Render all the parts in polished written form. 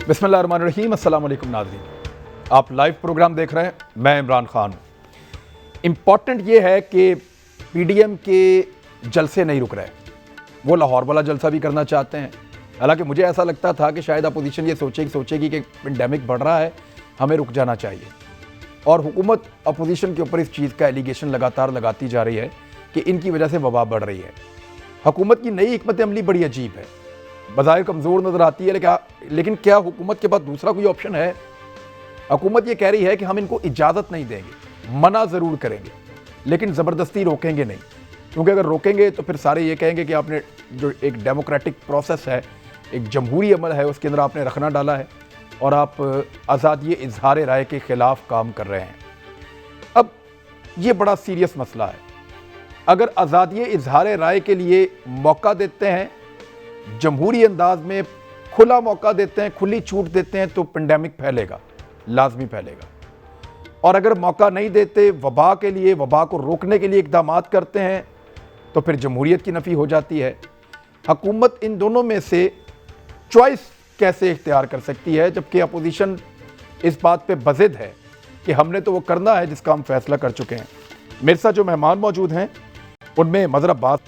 بسم اللہ الرحمن الرحیم. السلام علیکم ناظرین, آپ لائیو پروگرام دیکھ رہے ہیں, میں عمران خان ہوں. امپورٹنٹ یہ ہے کہ پی ڈی ایم کے جلسے نہیں رک رہے. وہ لاہور والا جلسہ بھی کرنا چاہتے ہیں, حالانکہ مجھے ایسا لگتا تھا کہ شاید اپوزیشن یہ سوچے گی کہ پینڈیمک بڑھ رہا ہے, ہمیں رک جانا چاہیے. اور حکومت اپوزیشن کے اوپر اس چیز کا ایلیگیشن لگاتار لگاتی جا رہی ہے کہ ان کی وجہ سے وبا بڑھ رہی ہے. حکومت کی نئی حکمت عملی بڑی عجیب ہے, بظاہر کمزور نظر آتی ہے, لیکن کیا حکومت کے پاس دوسرا کوئی آپشن ہے؟ حکومت یہ کہہ رہی ہے کہ ہم ان کو اجازت نہیں دیں گے, منع ضرور کریں گے لیکن زبردستی روکیں گے نہیں, کیونکہ اگر روکیں گے تو پھر سارے یہ کہیں گے کہ آپ نے جو ایک ڈیموکریٹک پروسیس ہے, ایک جمہوری عمل ہے, اس کے اندر آپ نے رکھنا ڈالا ہے اور آپ آزادی اظہار رائے کے خلاف کام کر رہے ہیں. اب یہ بڑا سیریس مسئلہ ہے. اگر آزادی اظہار رائے کے لیے موقع دیتے ہیں, جمہوری انداز میں کھلا موقع دیتے ہیں, کھلی چھوٹ دیتے ہیں, تو پینڈیمک پھیلے گا, لازمی پھیلے گا. اور اگر موقع نہیں دیتے, وبا کے لیے, وبا کو روکنے کے لیے اقدامات کرتے ہیں, تو پھر جمہوریت کی نفی ہو جاتی ہے. حکومت ان دونوں میں سے چوائس کیسے اختیار کر سکتی ہے, جبکہ اپوزیشن اس بات پہ بضد ہے کہ ہم نے تو وہ کرنا ہے جس کا ہم فیصلہ کر چکے ہیں. میرے ساتھ جو مہمان موجود ہیں ان میں مظہر عباس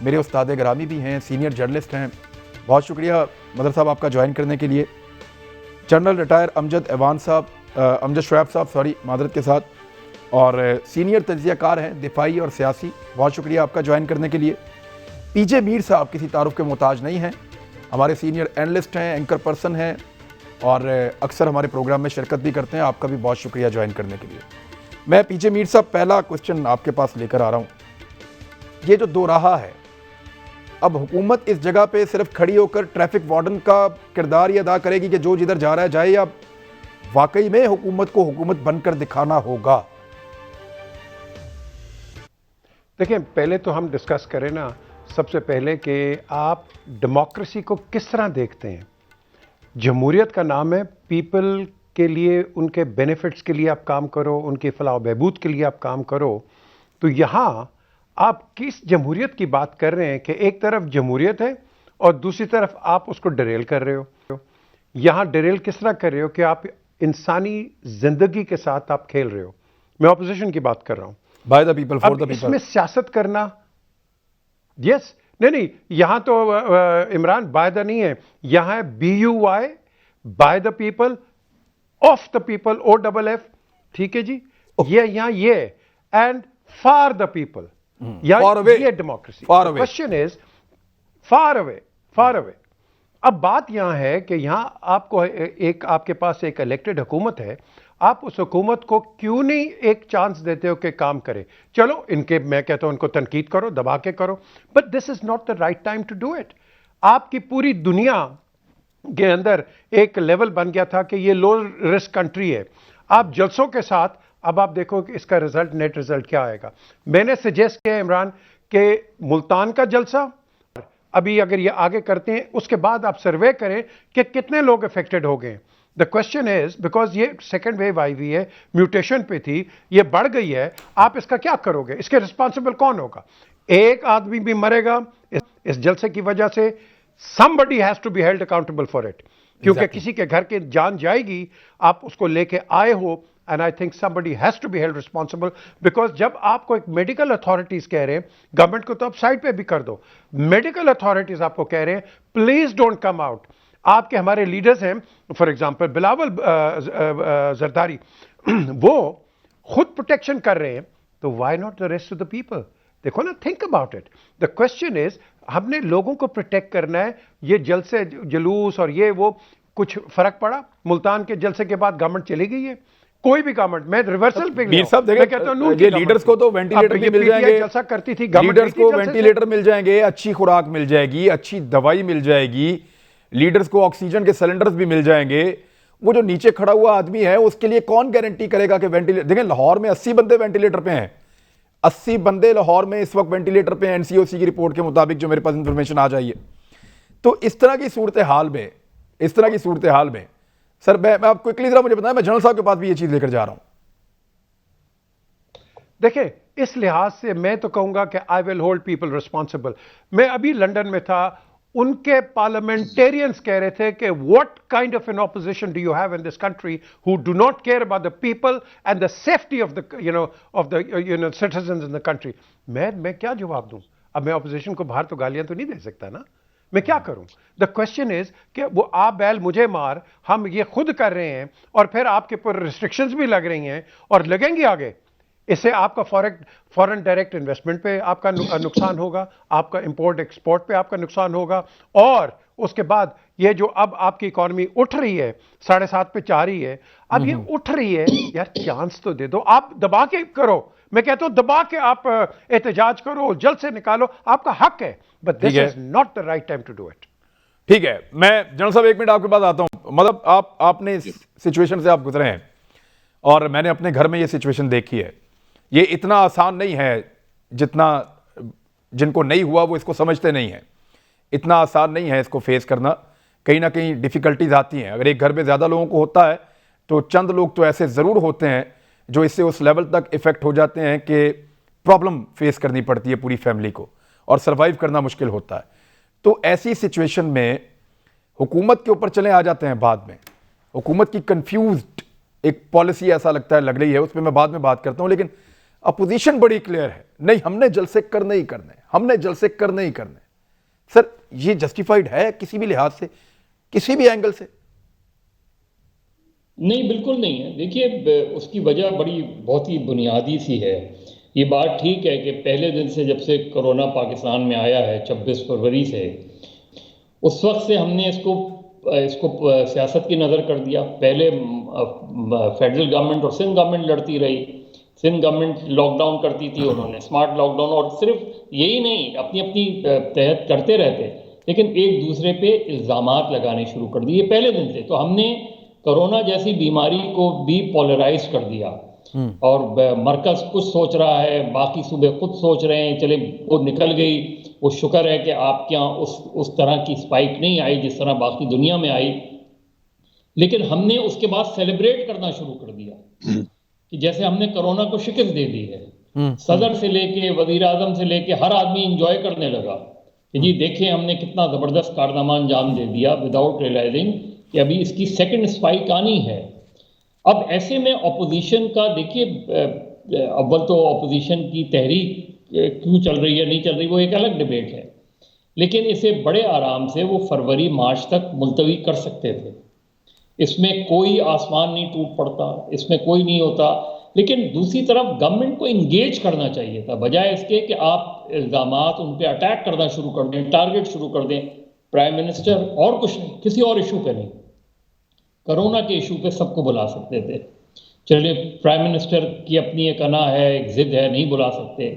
میرے استاد گرامی بھی ہیں, سینئر جرنلسٹ ہیں. بہت شکریہ مظہر صاحب آپ کا جوائن کرنے کے لیے. جنرل ریٹائر امجد شعیب صاحب معذرت کے ساتھ, اور سینئر تجزیہ کار ہیں, دفاعی اور سیاسی. بہت شکریہ آپ کا جوائن کرنے کے لیے. پی جے میر صاحب کسی تعارف کے محتاج نہیں ہیں, ہمارے سینئر اینالسٹ ہیں, اینکر پرسن ہیں, اور اکثر ہمارے پروگرام میں شرکت بھی کرتے ہیں. آپ کا بھی بہت شکریہ جوائن کرنے کے لیے. میں پی جے میر صاحب پہلا کوسچن آپ کے پاس لے کر آ رہا ہوں. یہ جو دو راہا ہے, اب حکومت اس جگہ پہ صرف کھڑی ہو کر ٹریفک وارڈن کا کردار یہ ادا کرے گی کہ جو جدھر جا رہا ہے جائے, یا واقعی میں حکومت کو حکومت بن کر دکھانا ہوگا؟ دیکھیں, پہلے تو ہم ڈسکس کریں نا سب سے پہلے کہ آپ ڈیموکریسی کو کس طرح دیکھتے ہیں. جمہوریت کا نام ہے پیپل کے لیے, ان کے بینیفٹس کے لیے آپ کام کرو, ان کی فلاح و بہبود کے لیے آپ کام کرو. تو یہاں آپ کس جمہوریت کی بات کر رہے ہیں کہ ایک طرف جمہوریت ہے اور دوسری طرف آپ اس کو ڈریل کر رہے ہو. یہاں ڈریل کس طرح کر رہے ہو کہ آپ انسانی زندگی کے ساتھ آپ کھیل رہے ہو. میں اپوزیشن کی بات کر رہا ہوں. By the people for the اس پیپل. میں سیاست کرنا, یس, نہیں, یہاں تو عمران بائی دا نہیں ہے, یہاں ہے BUY, by the people, of the people, OFF. ٹھیک ہے جی, یہ یہاں یہ اینڈ فار دا پیپل. یہ democracy. Question is far away. اب بات یہاں ہے کہ یہاں آپ کو آپ کے پاس ایک الیکٹڈ حکومت ہے, آپ اس حکومت کو کیوں نہیں ایک چانس دیتے ہو کہ کام کرے؟ چلو ان کے, میں کہتا ہوں ان کو تنقید کرو, دبا کے کرو, but this is not the right time to do it. آپ کی پوری دنیا کے اندر ایک لیول بن گیا تھا کہ یہ لو رسک کنٹری ہے. آپ جلسوں کے ساتھ اب آپ دیکھو کہ اس کا رزلٹ, نیٹ رزلٹ کیا آئے گا. میں نے سجیسٹ کیا عمران کہ ملتان کا جلسہ ابھی اگر یہ آگے کرتے ہیں, اس کے بعد آپ سروے کریں کہ کتنے لوگ افیکٹڈ ہو گئے. دا کوشچن از, بیکاز یہ سیکنڈ ویو آئی ہوئی ہے, میوٹیشن پہ تھی, یہ بڑھ گئی ہے, آپ اس کا کیا کرو گے؟ اس کے رسپانسبل کون ہوگا؟ ایک آدمی بھی مرے گا اس جلسے کی وجہ سے. somebody has to be held accountable for it, کیونکہ کسی کے گھر کے جان جائے گی, آپ اس کو لے کے آئے ہو, and I think somebody has to be held responsible, because جب آپ کو ایک میڈیکل اتھارٹیز کہہ رہے ہیں, گورنمنٹ کو تو آپ سائڈ پہ بھی کر دو, میڈیکل اتھارٹیز آپ کو کہہ رہے ہیں پلیز ڈونٹ کم آؤٹ. آپ کے ہمارے لیڈرز ہیں, فار ایگزامپل بلاول زرداری, وہ خود پروٹیکشن کر رہے ہیں, تو why not the rest of the people? دیکھو نا, think about it. The question is, ہم نے لوگوں کو پروٹیکٹ کرنا ہے. یہ جلسے جلوس اور یہ وہ, کچھ فرق پڑا؟ ملتان کے جلسے کے بعد گورنمنٹ چلی گئی ہے, کوئی بھی گورنمنٹ. میں ریورسل پہ یہ لیڈرز کو تو وینٹیلیٹر بھی مل جائیں گے, جلسہ کرتی تھی لیڈرز کو وینٹیلیٹر مل جائیں گے, اچھی خوراک مل جائے گی, اچھی دوائی مل جائے گی, لیڈرز کو آکسیجن کے سلنڈرز بھی مل جائیں گے. وہ جو نیچے کھڑا ہوا آدمی ہے, اس کے لیے کون گارنٹی کرے گا کہ وینٹیلیٹر؟ دیکھیں لاہور میں 80 بندے وینٹیلیٹر پہ ہیں, 80 بندے لاہور میں اس وقت وینٹیلیٹر پہ ہیں, NCOC کی رپورٹ کے مطابق جو میرے پاس انفارمیشن آ جائیے. تو اس طرح کی صورتحال میں سر, میں آپ کو ذرا مجھے بتائیں, میں جنرل صاحب کے پاس بھی یہ چیز لے کر جا رہا ہوں. دیکھیں, اس لحاظ سے میں تو کہوں گا کہ آئی ول ہولڈ پیپل ریسپانسبل. میں ابھی لنڈن میں تھا, ان کے پارلیمنٹیرینس کہہ رہے تھے کہ what kind of an opposition do you have in this country who do not care about the people and the safety of the citizens in the country. میں کیا جواب دوں؟ اب میں اپوزیشن کو باہر تو گالیاں تو نہیں دے سکتا نا، میں کیا کروں؟ دا کوشچن از کہ وہ آپ بیل مجھے مار، ہم یہ خود کر رہے ہیں اور پھر آپ کے پر ریسٹرکشنز بھی لگ رہی ہیں اور لگیں گی آگے. اس سے آپ کا فورن ڈائریکٹ انویسٹمنٹ پہ آپ کا نقصان ہوگا، آپ کا امپورٹ ایکسپورٹ پہ آپ کا نقصان ہوگا، اور اس کے بعد یہ جو اب آپ کی اکانومی اٹھ رہی ہے 7.5 پہ چاہ رہی ہے، اب یہ اٹھ رہی ہے، یار چانس تو دے دو. آپ دبا کے کرو، میں کہتا ہوں دبا کے آپ احتجاج کرو، جلد سے نکالو، آپ کا حق ہے، but this is not the right time to do it. ٹھیک ہے، میں جنرل صاحب 1 منٹ آپ کے پاس آتا ہوں. مطلب آپ نے اس سچویشن سے آپ گزرے ہیں اور میں نے اپنے گھر میں یہ سچویشن دیکھی ہے. یہ اتنا آسان نہیں ہے جتنا جن کو نہیں ہوا وہ اس کو سمجھتے نہیں ہیں. اتنا آسان نہیں ہے اس کو فیس کرنا، کہیں نہ کہیں ڈیفیکلٹیز آتی ہیں. اگر ایک گھر میں زیادہ لوگوں کو ہوتا ہے تو چند لوگ تو ایسے ضرور ہوتے ہیں جو اس سے اس لیول تک افیکٹ ہو جاتے ہیں کہ پرابلم فیس کرنی پڑتی ہے پوری فیملی کو اور سروائیو کرنا مشکل ہوتا ہے. تو ایسی سچویشن میں حکومت کے اوپر چلے آ جاتے ہیں بعد میں. حکومت کی کنفیوزڈ ایک پالیسی ایسا لگتا ہے لگ رہی ہے، اس پہ میں بعد میں بات کرتا ہوں. لیکن اپوزیشن بڑی کلیئر ہے، نہیں ہم نے جلسے کرنے ہی کرنے، ہم نے جلسے کرنے ہی کرنے. سر یہ جسٹیفائیڈ ہے کسی بھی لحاظ سے، کسی بھی اینگل سے؟ نہیں، بالکل نہیں ہے. دیکھیے اس کی وجہ بہت ہی بنیادی سی ہے. یہ بات ٹھیک ہے کہ پہلے دن سے جب سے کرونا پاکستان میں آیا ہے 26 فروری سے، اس وقت سے ہم نے اس کو سیاست کی نظر کر دیا. پہلے فیڈرل گورنمنٹ اور سندھ گورنمنٹ لڑتی رہی. سندھ گورنمنٹ لاک ڈاؤن کرتی تھی، انہوں نے اسمارٹ لاک ڈاؤن، اور صرف یہی نہیں اپنی تحت کرتے رہتے، لیکن ایک دوسرے پہ الزامات لگانے شروع کر دیے پہلے دن سے. تو ہم نے کرونا جیسی بیماری کو بھی پولرائز کر دیا، اور مرکز کچھ سوچ رہا ہے، باقی صوبے خود سوچ رہے ہیں. چلے وہ نکل گئی، وہ شکر ہے کہ آپ کے یہاں اس طرح کی سپائک نہیں آئی جس طرح باقی دنیا میں آئی. لیکن ہم نے اس کے بعد سیلیبریٹ کرنا شروع کر دیا کہ جیسے ہم نے کرونا کو شکست دے دی ہے. صدر سے لے کے وزیر اعظم سے لے کے ہر آدمی انجوائے کرنے لگا کہ جی دیکھیں ہم نے کتنا زبردست کارنامہ انجام دے دیا، وداؤٹ ریئلائزنگ کہ ابھی اس کی سیکنڈ سپائک آنی ہے. اب ایسے میں اپوزیشن کا دیکھیے، اول تو اپوزیشن کی تحریک کیوں چل رہی ہے نہیں چل رہی وہ ایک الگ ڈیبیٹ ہے، لیکن اسے بڑے آرام سے وہ فروری مارچ تک ملتوی کر سکتے تھے. اس میں کوئی آسمان نہیں ٹوٹ پڑتا، اس میں کوئی نہیں ہوتا. لیکن دوسری طرف گورنمنٹ کو انگیج کرنا چاہیے تھا، بجائے اس کے کہ آپ الزامات ان پہ اٹیک کرنا شروع کر دیں، ٹارگٹ شروع کر دیں. پرائم منسٹر اور کچھ نہیں، کسی اور ایشو پہ نہیں، کرونا کے ایشو پہ سب کو بلا سکتے تھے. چلیے پرائم منسٹر کی اپنی ایک انا ہے، ایک ضد ہے، نہیں بلا سکتے.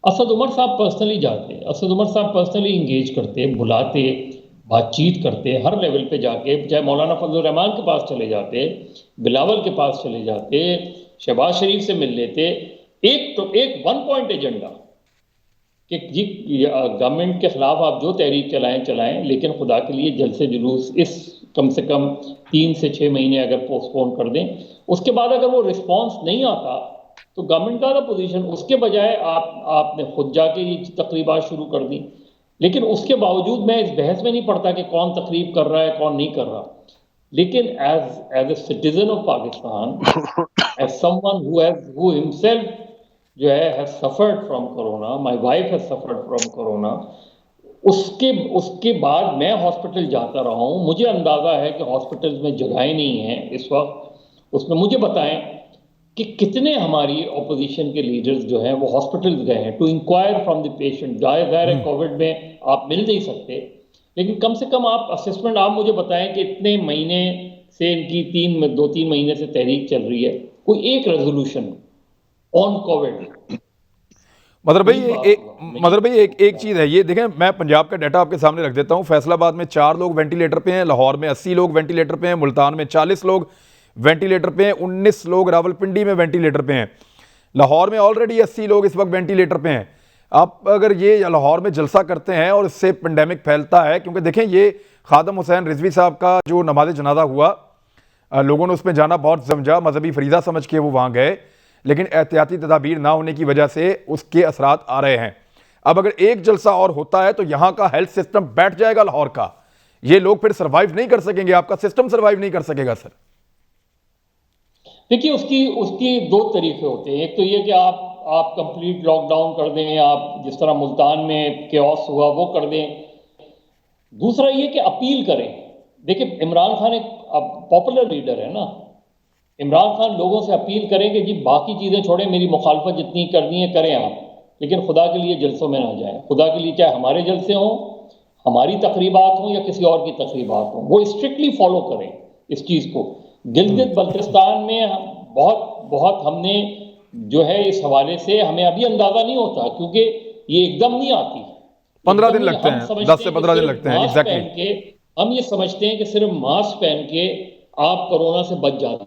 اسد عمر صاحب پرسنلی جاتے، اسد عمر صاحب پرسنلی انگیج کرتے، بلاتے، بات چیت کرتے ہر لیول پہ جا کے، چاہے مولانا فضل الرحمان کے پاس چلے جاتے، بلاول کے پاس چلے جاتے، شہباز شریف سے مل لیتے. ایک 1 پوائنٹ ایجنڈا کہ جی گورنمنٹ کے خلاف آپ جو تحریک چلائیں، لیکن خدا کے لیے جلسے جلوس اس کم سے کم 3 سے 6 مہینے اگر پوسٹ پون کر دیں. اس کے بعد اگر وہ رسپانس نہیں آتا تو گورنمنٹ کا پوزیشن، اس کے بجائے آپ نے خود جا کے یہ تقریبات شروع کر دی. لیکن اس کے باوجود میں اس بحث میں نہیں پڑتا کہ کون تقریب کر رہا ہے کون نہیں کر رہا. لیکن as a citizen of Pakistan, as some one who himself جو ہے has suffered from corona, my wife has suffered from corona، اس کے بعد میں ہاسپٹل جاتا رہا ہوں. مجھے اندازہ ہے کہ ہاسپٹلز میں جگہیں نہیں ہیں اس وقت. اس میں مجھے بتائیں کہ کتنے ہماری اپوزیشن کے لیڈرز جو ہیں وہ ہاسپٹلز گئے ہیں to enquire from the patient. ظاہر ہے کووڈ میں آپ مل نہیں سکتے، لیکن کم سے کم آپ اسسمنٹ آپ مجھے بتائیں کہ اتنے مہینے سے ان کی 2-3 مہینے سے تحریک چل رہی ہے، کوئی ایک ریزولوشن آن کووڈ. مظہر بھائی ایک چیز ہے یہ دیکھیں، میں پنجاب کا ڈیٹا آپ کے سامنے رکھ دیتا ہوں. فیصل آباد میں 4 لوگ وینٹیلیٹر پہ ہیں، لاہور میں 80 لوگ وینٹیلیٹر پہ ہیں، ملتان میں 40 لوگ وینٹیلیٹر پہ ہیں، 19 لوگ راولپنڈی میں وینٹیلیٹر پہ ہیں. لاہور میں آلریڈی 80 لوگ اس وقت وینٹیلیٹر پہ ہیں. آپ اگر یہ لاہور میں جلسہ کرتے ہیں اور اس سے پینڈیمک پھیلتا ہے، کیونکہ دیکھیں یہ خادم حسین رضوی صاحب کا جو نماز جنازہ ہوا، لوگوں نے اس میں جانا بہت سمجھا، مذہبی فریضہ سمجھ کے وہ وہاں گئے، لیکن احتیاطی تدابیر نہ ہونے کی وجہ سے اس کے اثرات آ رہے ہیں. اب اگر ایک جلسہ اور ہوتا ہے تو یہاں کا ہیلتھ سسٹم بیٹھ جائے گا لاہور کا, یہ لوگ پھر سروائیو نہیں کر سکیں گے, آپ کا سسٹم سروائیو نہیں کر سکے گا سر. دیکھیے اس کی دو طریقے ہوتے ہیں. ایک تو یہ کہ آپ کمپلیٹ لاک ڈاؤن کر دیں, آپ جس طرح ملتان میں کیوس ہوا وہ کر دیں. دوسرا یہ کہ اپیل کریں. دیکھیں عمران خان ایک پاپولر لیڈر ہے نا, عمران خان لوگوں سے اپیل کریں کہ جی باقی چیزیں چھوڑیں, میری مخالفت جتنی کرنی ہے کریں آپ, لیکن خدا کے لیے جلسوں میں نہ جائیں. خدا کے لیے چاہے ہمارے جلسے ہوں, ہماری تقریبات ہوں یا کسی اور کی تقریبات ہوں, وہ اسٹرکٹلی فالو کریں اس چیز کو. گلگت بلتستان میں بہت ہم نے جو ہے اس حوالے سے ہمیں ابھی اندازہ نہیں ہوتا, کیونکہ یہ ایک دم نہیں آتی. 15 دن لگتے ہیں, 10 سے 15 دن لگتے ہیں. ایگزیکٹلی ہم یہ سمجھتے ہیں کہ صرف ماسک پہن کے آپ کورونا سے بچ جاتے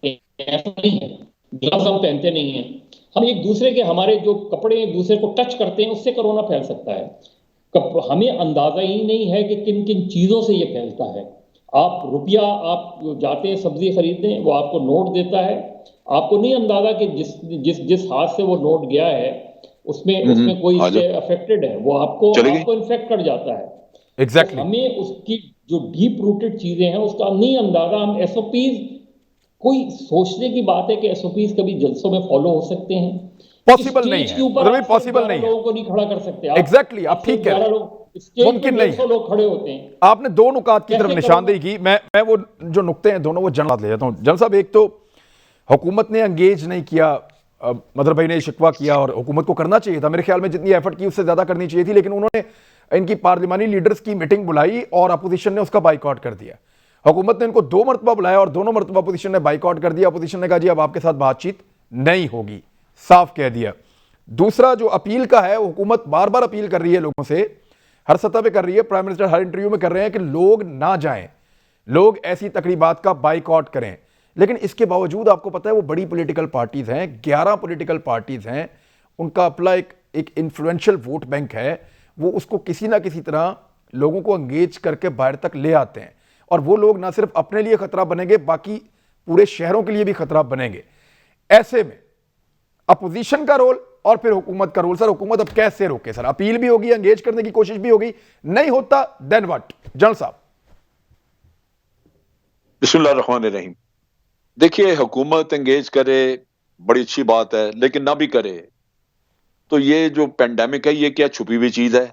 ہیں. ایسا نہیں ہے. گلوز ہم پہنتے نہیں ہیں, ہم ایک دوسرے کے ہمارے جو کپڑے ایک دوسرے کو ٹچ کرتے ہیں اس سے کورونا پھیل سکتا ہے. ہمیں اندازہ ہی نہیں ہے کہ کن کن چیزوں سے یہ پھیلتا ہے. آپ روپیہ آپ جاتے ہیں سبزی خریدنے, وہ آپ کو نوٹ دیتا ہے, آپ کو نہیں اندازہ کہ جس ہاتھ سے وہ نوٹ گیا ہے اس میں کوئی اس سے افیکٹڈ ہے, وہ آپ کو انفیکٹ کر جاتا ہے. ایگزیکٹلی ہمیں اس کی جو ڈیپ روٹڈ چیزیں ہیں اس کا نہیں اندازہ. ہم ایس او پیز, کوئی سوچنے کی بات ہے کہ ایس او پیز کبھی جلسوں میں فالو ہو سکتے ہیں؟ پاسبل نہیں ہے, مطلب پاسبل نہیں ہے. لوگوں کو نہیں کھڑا کر سکتے ایگزیکٹلی آپ ٹھیک کہہ رہے ہیں, ممکن نہیں ہے. لوگ کھڑے ہوتے ہیں. آپ نے دو نکات کی طرف نشاندہی کی, میں وہ جو نکتے ہیں دونوں وہ جنرل لے جاتا ہوں. جنرل صاحب, ایک تو حکومت نے انگیج نہیں کیا, مدر بھائی نے شکوہ کیا, اور حکومت کو کرنا چاہیے تھا, میرے خیال میں جتنی ایفرٹ کی اس سے زیادہ کرنی چاہیے تھی, لیکن انہوں نے ان کی پارلیمانی لیڈرز کی میٹنگ بلائی اور اپوزیشن نے اس کا بائیکاٹ کر دیا. حکومت نے ان کو 2 مرتبہ بلایا اور دونوں مرتبہ اپوزیشن نے بائیکاٹ کر دیا. اپوزیشن نے کہا جی اب آپ کے ساتھ بات چیت نہیں ہوگی, صاف کہہ دیا. دوسرا جو اپیل کا ہے, حکومت بار بار اپیل کر رہی ہے لوگوں سے, ہر سطح پہ کر رہی ہے, پرائم منسٹر ہر انٹرویو میں کر رہے ہیں کہ لوگ نہ جائیں, لوگ ایسی تقریبات کا بائیکاٹ کریں. لیکن اس کے باوجود آپ کو پتہ ہے وہ بڑی پولیٹیکل پارٹیز ہیں, 11 پولیٹیکل پارٹیز ہیں, ان کا اپنا ایک انفلوئنشل ووٹ بینک ہے, وہ اس کو کسی نہ کسی طرح لوگوں کو انگیج کر کے باہر تک لے آتے ہیں. اور وہ لوگ نہ صرف اپنے لیے خطرہ بنیں گے, باقی پورے شہروں کے لیے بھی خطرہ بنیں گے. ایسے میں اپوزیشن کا رول اور پھر حکومت کا رول. سر حکومت اب کیسے روکے؟ سر اپیل بھی ہوگی, انگیج کرنے کی کوشش بھی ہوگی, نہیں ہوتا دین واٹ؟ جنرل صاحب. بسم اللہ الرحمن الرحیم. دیکھیے حکومت انگیج کرے بڑی اچھی بات ہے, لیکن نہ بھی کرے تو یہ جو پینڈیمک ہے یہ کیا چھپی ہوئی چیز ہے؟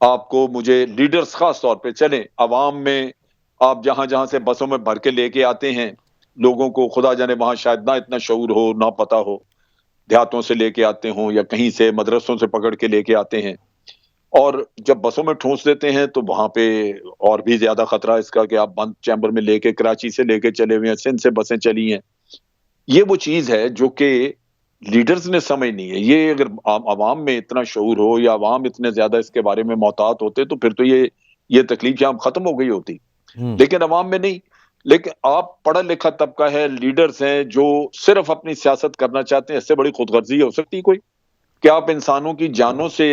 آپ کو مجھے لیڈرز خاص طور پہ چلیں عوام میں, آپ جہاں جہاں سے بسوں میں بھر کے لے کے آتے ہیں لوگوں کو, خدا جانے وہاں شاید نہ اتنا شعور ہو, نہ پتہ ہو, دیہاتوں سے لے کے آتے ہوں یا کہیں سے مدرسوں سے پکڑ کے لے کے آتے ہیں, اور جب بسوں میں ٹھونس دیتے ہیں تو وہاں پہ اور بھی زیادہ خطرہ اس کا کہ آپ بند چیمبر میں لے کے, کراچی سے لے کے چلے ہوئے ہیں, سندھ سے بسیں چلی ہیں. یہ وہ چیز ہے جو کہ لیڈرز نے سمجھنی ہے. یہ اگر عوام میں اتنا شعور ہو یا عوام اتنے زیادہ اس کے بارے میں محتاط ہوتے تو پھر تو یہ تکلیف یہاں ختم ہو گئی ہوتی, لیکن عوام میں نہیں. لیکن آپ پڑھا لکھا طبقہ ہے, لیڈرز ہیں جو صرف اپنی سیاست کرنا چاہتے ہیں. اس سے بڑی خود غرضی ہو سکتی کوئی کہ آپ انسانوں کی جانوں سے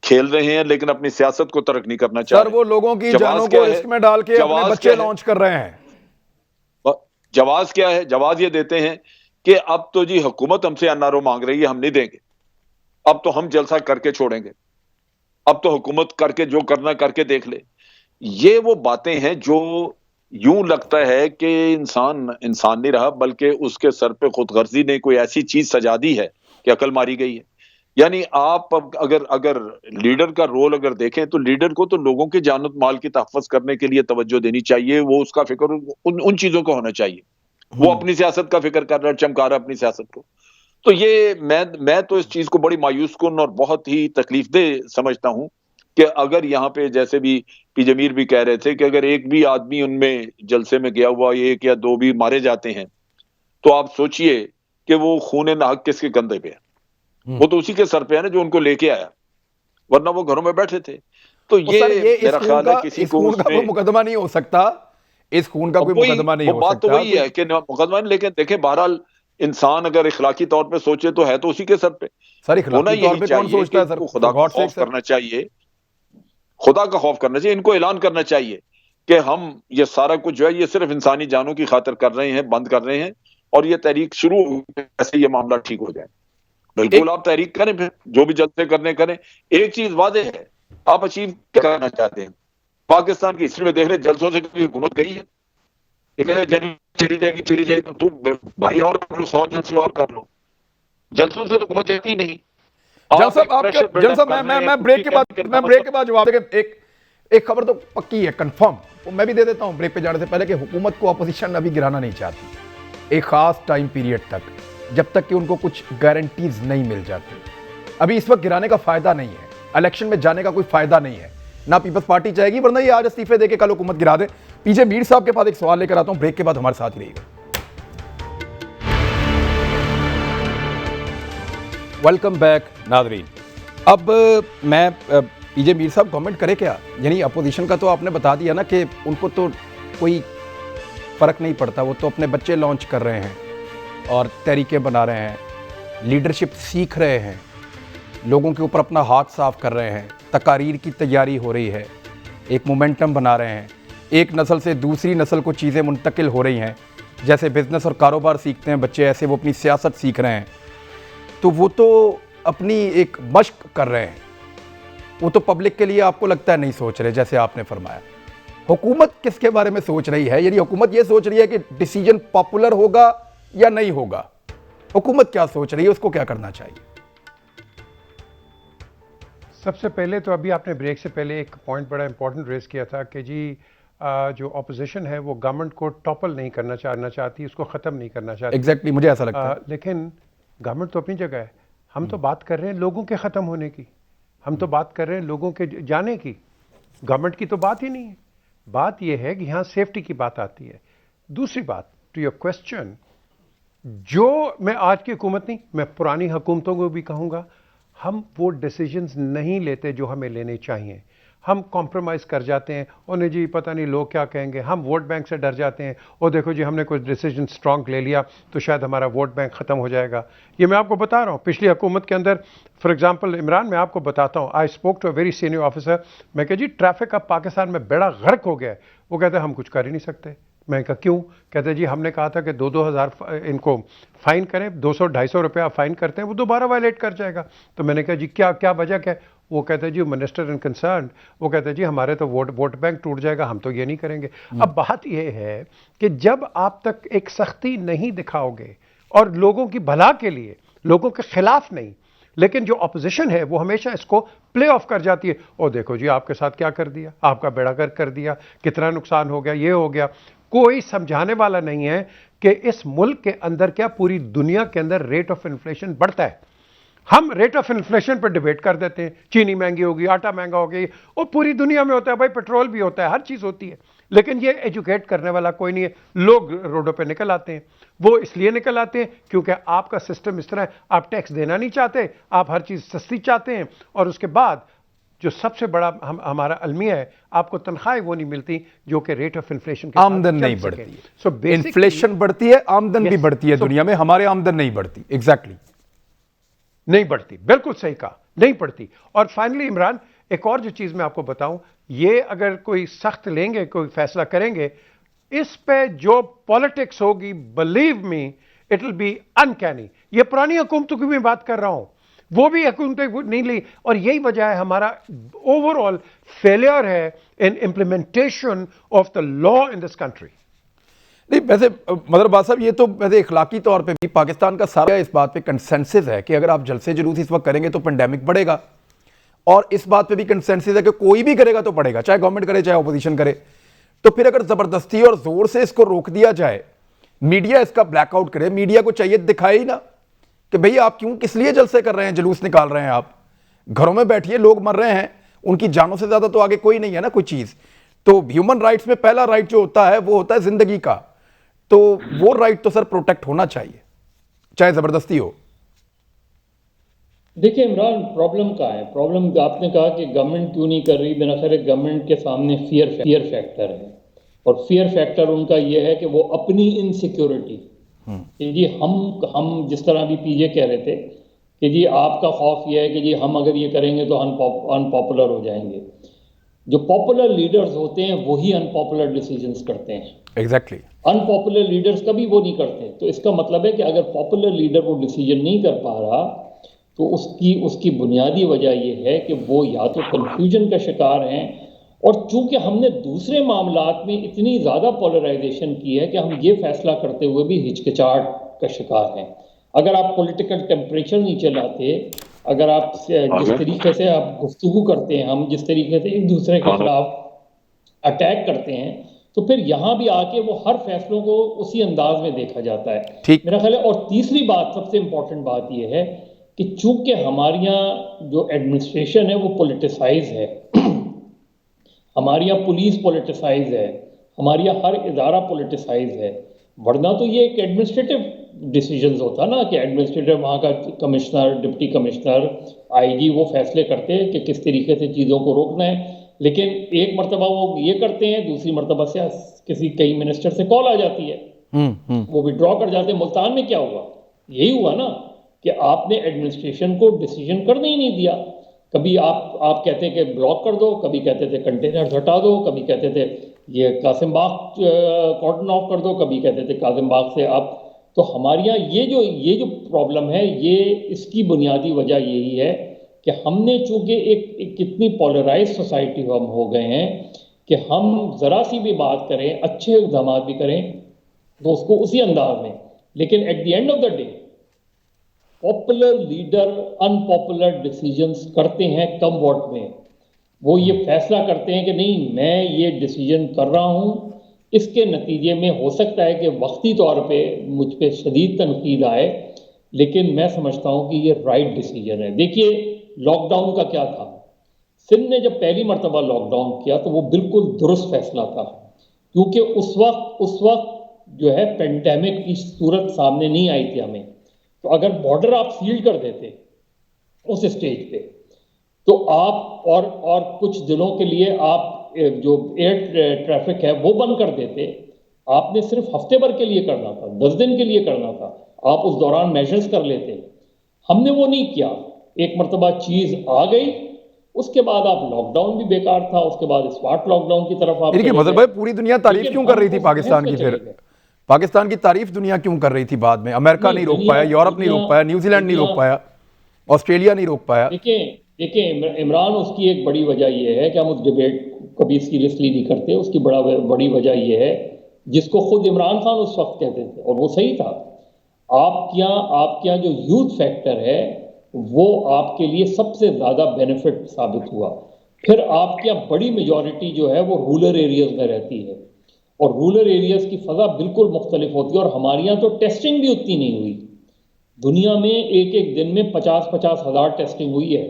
کھیل رہے ہیں لیکن اپنی سیاست کو ترک نہیں کرنا چاہ رہے. سر وہ لوگوں کی جانوں کو رسک میں ڈال کے اپنے بچے لانچ کر رہے ہیں. جواز کیا ہے؟ جواز یہ دیتے ہیں کہ اب تو جی حکومت ہم سے این آر او مانگ رہی ہے, ہم نہیں دیں گے, اب تو ہم جلسہ کر کے چھوڑیں گے, اب تو حکومت کر کے جو کرنا کر کے دیکھ لے. یہ وہ باتیں ہیں جو یوں لگتا ہے کہ انسان نہیں رہا, بلکہ اس کے سر پہ خود غرضی نے کوئی ایسی چیز سجا دی ہے کہ عقل ماری گئی ہے. یعنی آپ اگر لیڈر کا رول اگر دیکھیں تو لیڈر کو تو لوگوں کے جان و مال کی تحفظ کرنے کے لیے توجہ دینی چاہیے. وہ اس کا فکر ان چیزوں کا ہونا چاہیے. وہ اپنی سیاست کا فکر کر رہا ہے, چمکا رہا ہے اپنی سیاست کو. تو یہ میں تو اس چیز کو بڑی مایوس کن اور بہت ہی تکلیف دہ سمجھتا ہوں کہ اگر یہاں پہ جیسے بھی پی جمیر بھی کہہ رہے تھے کہ اگر ایک بھی آدمی ان میں جلسے میں گیا ہوا, 1 یا 2 بھی مارے جاتے ہیں, تو آپ سوچئے کہ وہ خون ناحق کس کے کندھے پہ ہے. وہ تو اسی کے سر پہ ہے نا جو ان کو لے کے آیا, ورنہ وہ گھروں میں بیٹھے تھے. تو یہ میرا خیال ہے کسی کو اس کا کوئی مقدمہ نہیں ہو سکتا, اس خون کا کوئی مقدمہ نہیں ہو سکتا. بات تو وہی ہے کہ مقدمہ نہیں, لیکن دیکھیں بہرحال انسان اگر اخلاقی طور پہ سوچے تو ہے تو اسی کے سر پہ. سر اخلاقی طور پہ کون سوچتا ہے سر؟ خدا کا خوف کرنا چاہیے, خدا کا خوف کرنا چاہیے. ان کو اعلان کرنا چاہیے کہ ہم یہ سارا کچھ جو ہے یہ صرف انسانی جانوں کی خاطر کر رہے ہیں, بند کر رہے ہیں, اور یہ تحریک شروع ایسے یہ معاملہ ٹھیک ہو جائے. بالکل آپ تحریک کریں، پھر جو بھی جلسے کرنے کریں. ایک چیز واضح ہے، آپ اچیو کیا کرنا چاہتے ہیں. پاکستان کی ہسٹری میں دیکھ رہے جلسوں سے کبھی حکومت گئی ہے؟ یہ کہتے ہیں چلی جائے گی تو بھائی اور کر لو، 100 جلسے اور کر لو. جلسوں سے تو حکومت جاتی ہی نہیں. جن صاحب آپ کا جن صاحب میں بریک کے بعد جواب دے گا. ایک خبر تو پکی ہے، کنفرم، وہ میں بھی دے دیتا ہوں بریک پہ جانے سے پہلے، کہ حکومت کو اپوزیشن ابھی گرانا نہیں چاہتی ایک خاص ٹائم پیریڈ تک، جب تک کہ ان کو کچھ گارنٹیز نہیں مل جاتی. ابھی اس وقت گرانے کا فائدہ نہیں ہے، الیکشن میں جانے کا کوئی فائدہ نہیں ہے، نہ پیپلز پارٹی چاہے گی، ورنہ یہ آج استعفے دے کے کل حکومت گرا دے. پیچھے میر صاحب کے پاس ایک سوال لے کر آتا ہوں، بریک کے بعد ہمارے ساتھ ہی رہیے گا. ویلکم بیک ناظرین. اب میں پی جے میر صاحب گورنمنٹ کرے کیا؟ یعنی اپوزیشن کا تو آپ نے بتا دیا نا کہ ان کو تو کوئی فرق نہیں پڑتا، وہ تو اپنے بچے لانچ کر رہے ہیں اور تحریکیں بنا رہے ہیں، لیڈرشپ سیکھ رہے ہیں، لوگوں کے اوپر اپنا ہاتھ صاف کر رہے ہیں، تقاریر کی تیاری ہو رہی ہے، ایک مومنٹم بنا رہے ہیں، ایک نسل سے دوسری نسل کو چیزیں منتقل ہو رہی ہیں. جیسے بزنس اور کاروبار سیکھتے ہیں بچے، ایسے وہ اپنی سیاست سیکھ رہے ہیں. تو وہ تو اپنی ایک مشق کر رہے ہیں، وہ تو پبلک کے لیے آپ کو لگتا ہے نہیں سوچ رہے، جیسے آپ نے فرمایا. حکومت کس کے بارے میں سوچ رہی ہے؟ یعنی حکومت یہ سوچ رہی ہے کہ ڈیسیجن پاپولر ہوگا یا نہیں ہوگا. حکومت کیا سوچ رہی ہے، اس کو کیا کرنا چاہیے؟ سب سے پہلے تو ابھی آپ نے بریک سے پہلے ایک پوائنٹ بڑا امپورٹنٹ ریز کیا تھا کہ جی جو اپوزیشن ہے وہ گورنمنٹ کو ٹاپل نہیں کرنا چاہتی، اس کو ختم نہیں کرنا چاہتی. ایگزیکٹلی مجھے ایسا لگتا ہے. لیکن گورنمنٹ تو اپنی جگہ ہے. ہم تو بات کر رہے ہیں لوگوں کے ختم ہونے کی، ہم تو بات کر رہے ہیں لوگوں کے جانے کی. گورنمنٹ کی تو بات ہی نہیں ہے. بات یہ ہے کہ یہاں سیفٹی کی بات آتی ہے. دوسری بات، ٹو یور کوسچن، جو میں آج کی حکومت نہیں، میں پرانی حکومتوں کو بھی کہوں گا، ہم وہ ڈیسیجنز نہیں لیتے جو ہمیں لینے چاہیے. ہم کمپرومائز کر جاتے ہیں، انہیں جی پتہ نہیں لوگ کیا کہیں گے. ہم ووٹ بینک سے ڈر جاتے ہیں، اور دیکھو جی ہم نے کوئی ڈیسیجن اسٹرانگ لے لیا تو شاید ہمارا ووٹ بینک ختم ہو جائے گا. یہ میں آپ کو بتا رہا ہوں پچھلی حکومت کے اندر. فار ایگزامپل عمران، میں آپ کو بتاتا ہوں، I spoke to a very senior officer. میں کہ جی ٹریفک اب پاکستان میں بیڑا غرق ہو گیا ہے. وہ کہتے ہیں ہم کچھ کر ہی نہیں سکتے. میں کہا کیوں؟ کہتے جی ہم نے کہا تھا کہ 2,000 ان کو فائن کریں، 200-250 روپیہ فائن کرتے ہیں، وہ دوبارہ وائلیٹ کر جائے گا. تو میں نے کہا جی کیا وجہ کیا ہے؟ وہ کہتے ہیں جی منسٹر ان کنسرنڈ، وہ کہتے ہیں جی ہمارے تو ووٹ بینک ٹوٹ جائے گا، ہم تو یہ نہیں کریں گے. اب بات یہ ہے کہ جب آپ تک ایک سختی نہیں دکھاؤ گے، اور لوگوں کی بھلا کے لیے، لوگوں کے خلاف نہیں، لیکن جو اپوزیشن ہے وہ ہمیشہ اس کو پلے آف کر جاتی ہے. اور دیکھو جی آپ کے ساتھ کیا کر دیا، آپ کا بیڑا گرک کر دیا، کتنا نقصان ہو گیا، یہ ہو گیا. کوئی سمجھانے والا نہیں ہے کہ اس ملک کے اندر کیا پوری دنیا کے اندر ریٹ آف انفلیشن بڑھتا ہے. ہم rate of inflation per debate کر دیتے ہیں، چینی مہنگی ہوگی، آٹا مہنگا ہو گیا، اور پوری دنیا میں ہوتا ہے بھائی، پیٹرول بھی ہوتا ہے، ہر چیز ہوتی ہے. لیکن یہ ایجوکیٹ کرنے والا کوئی نہیں ہے. لوگ روڈوں پہ نکل آتے ہیں. وہ اس لیے نکل آتے ہیں کیونکہ آپ کا سسٹم اس طرح ہے، آپ ٹیکس دینا نہیں چاہتے، آپ ہر چیز سستی چاہتے ہیں، اور اس کے بعد جو سب سے بڑا ہمارا المیہ ہے، آپ کو تنخواہیں وہ نہیں ملتی جو کہ ریٹ آف انفلیشن کے ساتھ آمدن نہیں چل سکے. بڑھتی. انفلیشن بڑھتی ہے، آمدن بھی بڑھتی ہے دنیا میں، ہمارے آمدن نہیں بڑھتی. ایگزیکٹلی نہیں بڑھتی. بالکل صحیح کہا، نہیں بڑھتی. اور فائنلی عمران، ایک اور جو چیز میں آپ کو بتاؤں، یہ اگر کوئی سخت لیں گے، کوئی فیصلہ کریں گے، اس پہ جو پالیٹکس ہوگی، believe me it will be uncanny. یہ پرانی حکومتوں کی بھی بات کر رہا ہوں، وہ بھی حکومتیں نہیں لی، اور یہی وجہ ہے ہمارا اوور آل فیلئر ہے in implementation of the law in this country. نہیں، ویسے مدر عباس صاحب، یہ تو ویسے اخلاقی طور پہ بھی پاکستان کا سارا اس بات پہ کنسنسس ہے کہ اگر آپ جلسے جلوس اس وقت کریں گے تو پینڈیمک بڑھے گا، اور اس بات پہ بھی کنسنسس ہے کہ کوئی بھی کرے گا تو پڑے گا، چاہے گورنمنٹ کرے چاہے اپوزیشن کرے. تو پھر اگر زبردستی اور زور سے اس کو روک دیا جائے، میڈیا اس کا بلیک آؤٹ کرے، میڈیا کو چاہیے دکھائے ہی نا کہ بھئی آپ کیوں، کس لیے جلسے کر رہے ہیں، جلوس نکال رہے ہیں. آپ گھروں میں بیٹھیے، لوگ مر رہے ہیں، ان کی جانوں سے زیادہ تو آگے کوئی نہیں ہے نا کوئی چیز. تو ہیومن رائٹس میں پہلا رائٹ جو ہوتا ہے وہ ہوتا ہے زندگی کا. تو وہ رائٹ تو سر پروٹیکٹ ہونا چاہیے، چاہے زبردستی ہو. دیکھیں عمران، پرابلم کہاں ہے؟ پرابلم آپ نے کہا کہ گورنمنٹ کیوں نہیں کر رہی. میرا خیال ہے گورنمنٹ کے سامنے فیئر فیکٹر ہے، اور فیئر فیکٹر ان کا یہ ہے کہ وہ اپنی انسیکیورٹی، کہ جی ہم جس طرح بھی پی جے کہہ رہے تھے کہ جی آپ کا خوف یہ ہے کہ جی ہم اگر یہ کریں گے تو ان پاپولر ہو جائیں گے. جو پاپولر لیڈرز ہوتے ہیں وہی ان پاپولر ڈیسیجنز کرتے ہیں. ایگزیکٹلی. ان پاپولر لیڈرز کبھی وہ نہیں کرتے. تو اس کا مطلب ہے کہ اگر پاپولر لیڈر وہ ڈیسیجن نہیں کر پا رہا تو اس کی بنیادی وجہ یہ ہے کہ وہ یا تو کنفیوژن کا شکار ہیں، اور چونکہ ہم نے دوسرے معاملات میں اتنی زیادہ پولرائزیشن کی ہے کہ ہم یہ فیصلہ کرتے ہوئے بھی ہچکچاہٹ کا شکار ہیں۔ اگر آپ پولیٹیکل ٹیمپریچر نہیں چلاتے، اگر آپ جس طریقے سے آپ گفتگو کرتے ہیں، ہم جس طریقے سے ایک دوسرے کے خلاف اٹیک کرتے ہیں، تو پھر یہاں بھی آ کے وہ ہر فیصلوں کو اسی انداز میں دیکھا جاتا ہے۔ ٹھیک، میرا خیال ہے، اور تیسری بات سب سے امپورٹنٹ بات یہ ہے کہ چونکہ ہمارے یہاں جو ایڈمنسٹریشن ہے وہ پولیٹیسائز ہے، ہمارے یہاں پولیس پولیٹیسائز ہے، ہمارے یہاں ہر ادارہ پولیٹیسائز ہے، ورنہ تو یہ ایک ایڈمنسٹریٹو ڈیسیجنز ہوتا نا کہ ایڈمنسٹریٹو وہاں کا کمشنر، ڈپٹی کمشنر، آئی جی وہ فیصلے کرتے ہیں کہ کس طریقے سے چیزوں کو روکنا ہے، لیکن ایک مرتبہ وہ یہ کرتے ہیں، دوسری مرتبہ سے کئی منسٹر سے کال آ جاتی ہے، وہ وڈرا کر جاتے ہیں۔ ملتان میں کیا ہوا؟ یہی ہوا نا کہ آپ نے ایڈمنسٹریشن کو ڈیسیجن کرنے ہی نہیں دیا۔ کبھی آپ کہتے کہ بلاک کر دو، کبھی کہتے تھے کنٹینر ہٹا دو، کبھی کہتے تھے یہ قاسم باغ کارڈن آف کر دو، کبھی کہتے تھے قاسم باغ سے آپ۔ تو ہمارے یہاں یہ جو پرابلم ہے، یہ اس کی بنیادی وجہ یہی ہے کہ ہم نے چونکہ ایک کتنی پولرائز سوسائٹی ہم ہو گئے ہیں کہ ہم ذرا سی بھی بات کریں، اچھے اقدامات بھی کریں تو اس کو اسی انداز میں، لیکن at the end of the day popular leader unpopular decisions کرتے ہیں کم ووٹ میں۔ وہ یہ فیصلہ کرتے ہیں کہ نہیں، میں یہ ڈیسیجن کر رہا ہوں، اس کے نتیجے میں ہو سکتا ہے کہ وقتی طور پہ مجھ پہ شدید تنقید آئے، لیکن میں سمجھتا ہوں کہ یہ رائٹ ڈیسیجن ہے۔ دیکھیے لاک ڈاؤن کا کیا تھا، سندھ نے جب پہلی مرتبہ لاک ڈاؤن کیا تو وہ بالکل درست فیصلہ تھا، کیونکہ اس وقت جو ہے پینڈیمک کی صورت سامنے نہیں آئی تھی ہمیں۔ تو اگر بارڈر آپ سیل کر دیتے اس اسٹیج پہ، تو آپ اور کچھ دنوں کے لیے آپ جو ایئر ٹریفک ہے وہ بند کر دیتے، آپ نے صرف ہفتے بھر کے لیے کرنا تھا، 10 دن کے لیے کرنا تھا، آپ اس دوران میجرز کر لیتے۔ ہم نے وہ نہیں کیا، ایک مرتبہ چیز آ گئی، اس کے بعد آپ لاک ڈاؤن بھی بیکار تھا، اس کے بعد اسمارٹ لاک ڈاؤن کی طرف آپ کہ مظہر بھائی پوری دنیا تعریف کیوں کر رہی تھی پاکستان کی؟ پھر پاکستان کی تعریف دنیا کیوں کر رہی تھی بعد میں؟ امریکہ نہیں روک پایا، یورپ نہیں روک پایا، نیوزی لینڈ نہیں روک پایا، آسٹریلیا نہیں روک پایا۔ دیکھیں عمران، اس کی ایک بڑی وجہ یہ ہے کہ ہم اس ڈیبیٹ کبھی سیریسلی نہیں کرتے، اس کی بڑی وجہ یہ ہے جس کو خود عمران خان اس وقت کہتے تھے، اور وہ صحیح تھا، آپ کے یہاں جو یوتھ فیکٹر ہے وہ آپ کے لیے سب سے زیادہ بینیفٹ ثابت ہوا۔ پھر آپ کے یہاں بڑی میجورٹی جو ہے وہ رورل ایریاز میں رہتی ہے، اور رورل ایریاز کی فضا بالکل مختلف ہوتی ہے، اور ہمارے یہاں تو ٹیسٹنگ بھی اتنی نہیں ہوئی۔ دنیا میں ایک دن میں 50 ہزار ٹیسٹنگ ہوئی ہے،